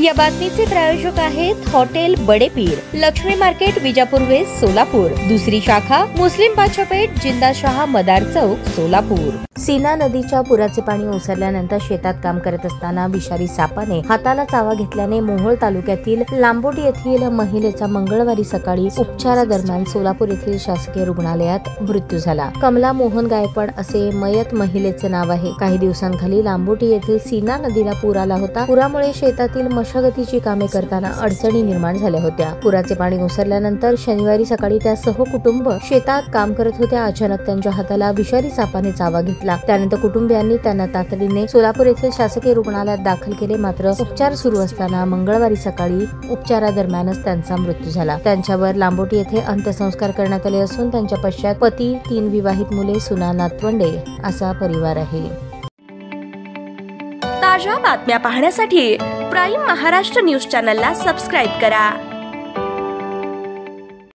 या बातमीचे प्रायोजक आहेत hotel Badepeer, Laxmi market, Vijapur west, Solapur. दुसरी शाखा मुस्लिम बादशाहपेठ, जिंदाशाह मदार चौक, सोलापूर। सीना नदीच्या पुराचे पाणी ओसरल्यानंतर शेतात काम करत असताना विषारी सापाने हाताला चावा घेतल्याने मोहोळ तालुक्यातील लांबोटी येथील महिलेचा मंगळवारी सकाळी उपचारादरम्यान सोलापूर येथील शासकीय रुग्णालयात मृत्यू झाला। कमला मोहन गायकवाड असे मयत महिलेचे नाव आहे। काही दिवसांखाली लांबोटी येथील सीना नदीला पूर आला होता। पुरामुळे शेतातील मशागतीची कामे करताना अडचणी निर्माण झाल्या होत्या। पुराचे पाणी ओसरल्यानंतर शनिवारी सकाळी त्या सहकुटुंब शेतात काम करत होत्या। अचानक त्यांच्या हाताला विषारी सापाने चावा घेतला। त्यानंतर कुटुंबियांनी त्यांना तातडीने सोलापूर येथील शासकीय रुग्णालयात दाखल केले, मात्र उपचार सुरू असताना मंगळवारी सकाळी उपचारादरम्यानच त्यांचा मृत्यू झाला। त्यांच्यावर लांबोटी येथे अंत्यसंस्कार करण्यात आले असून त्यांच्या पश्चात पती, 3 विवाहित मुले, सुना, नातवंडे असा परिवार आहे। ताज्या बातम्या पाहण्यासाठी प्राईम महाराष्ट्र न्यूज चॅनलला सबस्क्राईब करा।